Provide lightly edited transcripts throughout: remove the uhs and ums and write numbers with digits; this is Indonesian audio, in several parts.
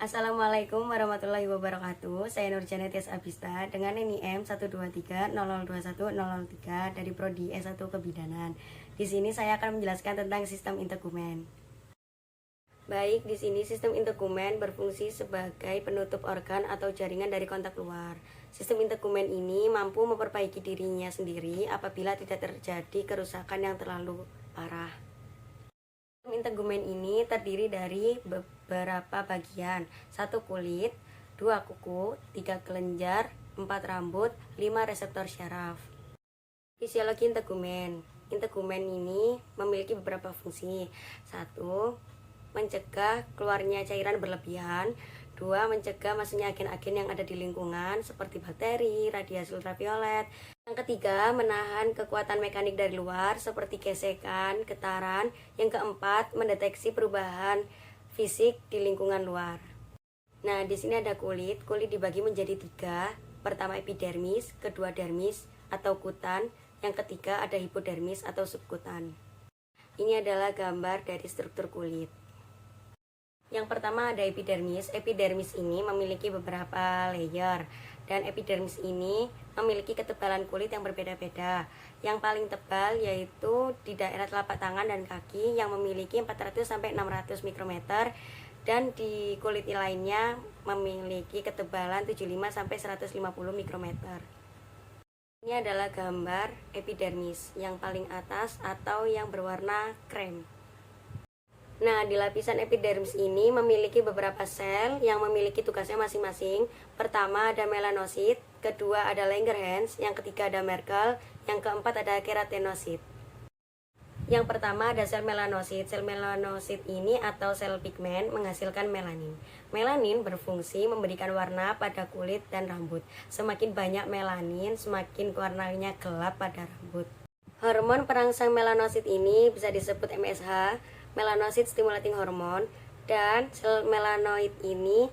Assalamualaikum warahmatullahi wabarakatuh. Saya Nurjana Tias Abista dengan NIM 12300210003 dari Prodi S1 Kebidanan. Di sini saya akan menjelaskan tentang sistem integumen. Baik, di sini sistem integumen berfungsi sebagai penutup organ atau jaringan dari kontak luar. Sistem integumen ini mampu memperbaiki dirinya sendiri apabila tidak terjadi kerusakan yang terlalu parah. Sistem integumen ini terdiri dari beberapa bagian: 1 kulit, 2 kuku, 3 kelenjar, 4 rambut, 5 reseptor syaraf. Fisiologi integumen. Integumen ini memiliki beberapa fungsi. 1. Mencegah keluarnya cairan berlebihan. 2. Mencegah masuknya agen-agen yang ada di lingkungan seperti bakteri, radiasi ultraviolet. Yang ketiga, menahan kekuatan mekanik dari luar seperti gesekan, getaran. Yang keempat, mendeteksi perubahan fisik di lingkungan luar. Nah, di sini ada kulit. Kulit dibagi menjadi 3. Pertama epidermis, kedua dermis atau kutan, yang ketiga ada hipodermis atau subkutan. Ini adalah gambar dari struktur kulit. Yang pertama ada epidermis. Epidermis ini memiliki beberapa layer, dan epidermis ini memiliki ketebalan kulit yang berbeda-beda. Yang paling tebal yaitu di daerah telapak tangan dan kaki yang memiliki 400-600 mikrometer, dan di kulit lainnya memiliki ketebalan 75-150 mikrometer. Ini adalah gambar epidermis yang paling atas atau yang berwarna krem. Nah, di lapisan epidermis ini memiliki beberapa sel yang memiliki tugasnya masing-masing. Pertama ada melanosit, kedua ada Langerhans, yang ketiga ada Merkel, yang keempat ada keratinosit. Yang pertama ada sel melanosit. Sel melanosit ini atau sel pigmen menghasilkan melanin. Melanin berfungsi memberikan warna pada kulit dan rambut. Semakin banyak melanin, semakin warnanya gelap pada rambut. Hormon perangsang melanosit ini bisa disebut MSH, melanocyte stimulating hormone, dan sel melanoid ini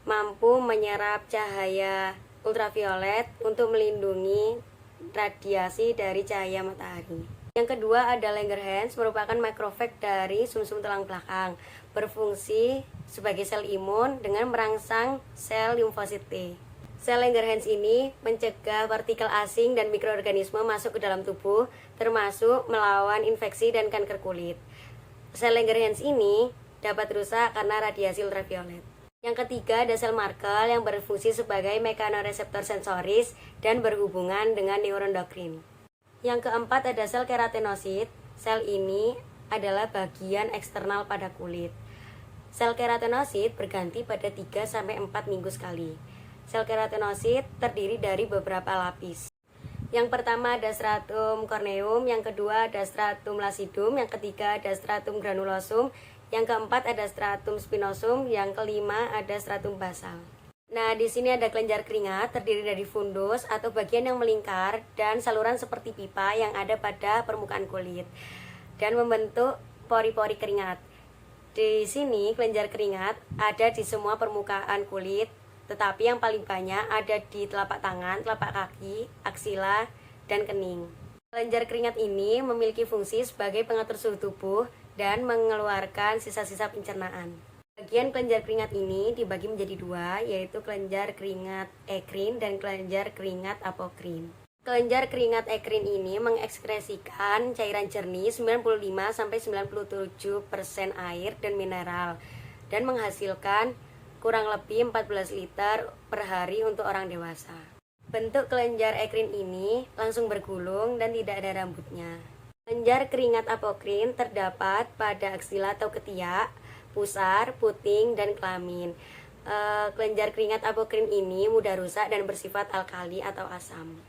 mampu menyerap cahaya ultraviolet untuk melindungi radiasi dari cahaya matahari. Yang kedua ada Langerhans, merupakan makrofag dari sumsum tulang belakang, berfungsi sebagai sel imun dengan merangsang sel limfosit T. Sel Langerhans ini mencegah partikel asing dan mikroorganisme masuk ke dalam tubuh, termasuk melawan infeksi dan kanker kulit. Sel Langerhans ini dapat rusak karena radiasi ultraviolet. Yang ketiga ada sel Merkel yang berfungsi sebagai mekanoreseptor sensoris dan berhubungan dengan neuroendokrin. Yang keempat ada sel keratinosit. Sel ini adalah bagian eksternal pada kulit. Sel keratinosit berganti pada 3-4 minggu sekali. Sel keratinosit terdiri dari beberapa lapis. Yang pertama ada stratum corneum, yang kedua ada stratum lucidum, yang ketiga ada stratum granulosum, yang keempat ada stratum spinosum, yang kelima ada stratum basal. Nah, di sini ada kelenjar keringat terdiri dari fundus atau bagian yang melingkar dan saluran seperti pipa yang ada pada permukaan kulit dan membentuk pori-pori keringat. Di sini kelenjar keringat ada di semua permukaan kulit, tetapi yang paling banyak ada di telapak tangan, telapak kaki, aksila, dan kening. Kelenjar keringat ini memiliki fungsi sebagai pengatur suhu tubuh dan mengeluarkan sisa-sisa pencernaan. Bagian kelenjar keringat ini dibagi menjadi 2, yaitu kelenjar keringat ekrin dan kelenjar keringat apokrin. Kelenjar keringat ekrin ini mengekskresikan cairan jernih 95-97% air dan mineral dan menghasilkan kurang lebih 14 liter per hari untuk orang dewasa. Bentuk kelenjar ekrin ini langsung bergulung dan tidak ada rambutnya. Kelenjar keringat apokrin terdapat pada aksila atau ketiak, pusar, puting, dan kelamin. Kelenjar keringat apokrin ini mudah rusak dan bersifat alkali atau asam.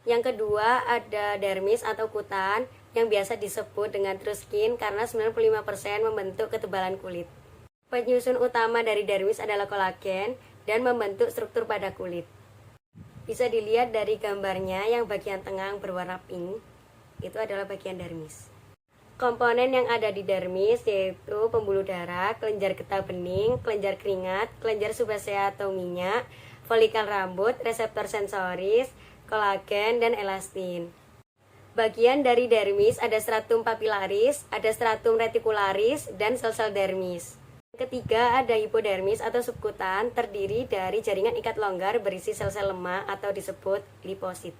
Yang kedua ada dermis atau kutan yang biasa disebut dengan true skin karena 95% membentuk ketebalan kulit. Penyusun utama dari dermis adalah kolagen dan membentuk struktur pada kulit. Bisa dilihat dari gambarnya yang bagian tengah berwarna pink, itu adalah bagian dermis. Komponen yang ada di dermis yaitu pembuluh darah, kelenjar getah bening, kelenjar keringat, kelenjar subasea atau minyak, folikel rambut, reseptor sensoris, kolagen, dan elastin. Bagian dari dermis ada stratum papilaris, ada stratum reticularis, dan sel-sel dermis. Ketiga, ada hipodermis atau subkutan, terdiri dari jaringan ikat longgar berisi sel-sel lemak atau disebut liposit.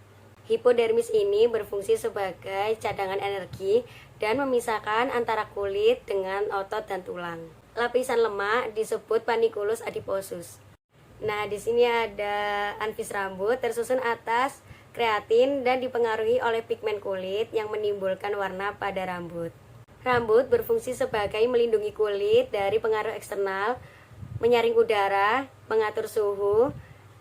Hipodermis ini berfungsi sebagai cadangan energi dan memisahkan antara kulit dengan otot dan tulang. Lapisan lemak disebut panniculus adiposus. Nah, di sini ada anfis rambut tersusun atas kreatin dan dipengaruhi oleh pigmen kulit yang menimbulkan warna pada rambut. Rambut berfungsi sebagai melindungi kulit dari pengaruh eksternal, menyaring udara, mengatur suhu,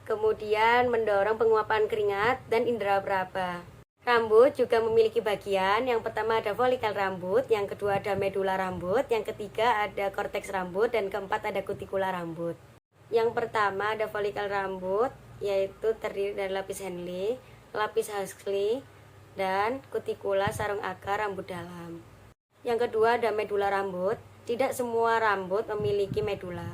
kemudian mendorong penguapan keringat dan indera peraba. Rambut juga memiliki bagian, yang pertama ada folikel rambut, yang kedua ada medula rambut, yang ketiga ada korteks rambut, dan keempat ada kutikula rambut. Yang pertama ada folikel rambut, yaitu terdiri dari lapis Henle, lapis Huxley, dan kutikula sarung akar rambut dalam. Yang kedua ada medula rambut, tidak semua rambut memiliki medula.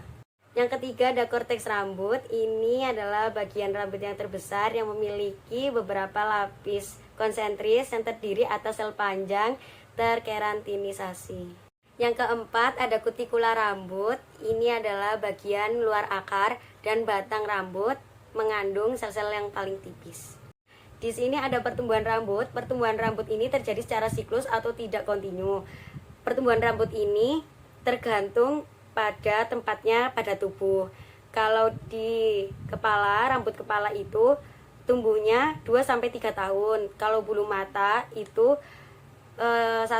Yang ketiga ada korteks rambut, ini adalah bagian rambut yang terbesar yang memiliki beberapa lapis konsentris yang terdiri atas sel panjang terkerantinisasi. Yang keempat ada kutikula rambut, ini adalah bagian luar akar dan batang rambut mengandung sel-sel yang paling tipis. Di sini ada pertumbuhan rambut. Pertumbuhan rambut ini terjadi secara siklus atau tidak kontinu. Pertumbuhan rambut ini tergantung pada tempatnya pada tubuh. Kalau di kepala, rambut kepala itu tumbuhnya 2-3 tahun. Kalau bulu mata itu 1-2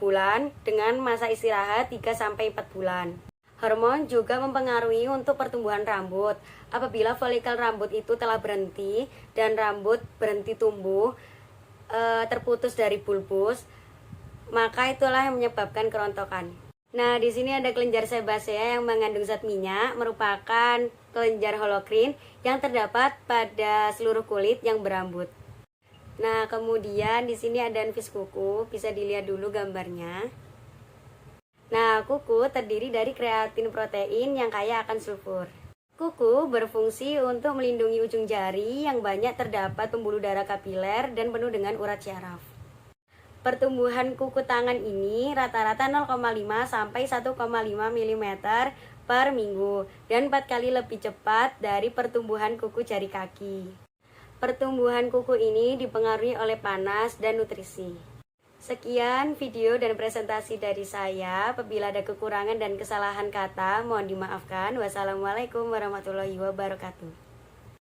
bulan dengan masa istirahat 3-4 bulan. Hormon juga mempengaruhi untuk pertumbuhan rambut. Apabila folikel rambut itu telah berhenti dan rambut berhenti tumbuh, terputus dari bulbus, maka itulah yang menyebabkan kerontokan. Nah, di sini ada kelenjar sebasea yang mengandung zat minyak, merupakan kelenjar holokrin yang terdapat pada seluruh kulit yang berambut. Nah, kemudian di sini ada anfis kuku, bisa dilihat dulu gambarnya. Nah, kuku terdiri dari kreatin protein yang kaya akan sulfur. Kuku berfungsi untuk melindungi ujung jari yang banyak terdapat pembuluh darah kapiler dan penuh dengan urat syaraf. Pertumbuhan kuku tangan ini rata-rata 0,5 sampai 1,5 mm per minggu dan 4 kali lebih cepat dari pertumbuhan kuku jari kaki. Pertumbuhan kuku ini dipengaruhi oleh panas dan nutrisi. Sekian video dan presentasi dari saya. Apabila ada kekurangan dan kesalahan kata, mohon dimaafkan. Wassalamualaikum warahmatullahi wabarakatuh.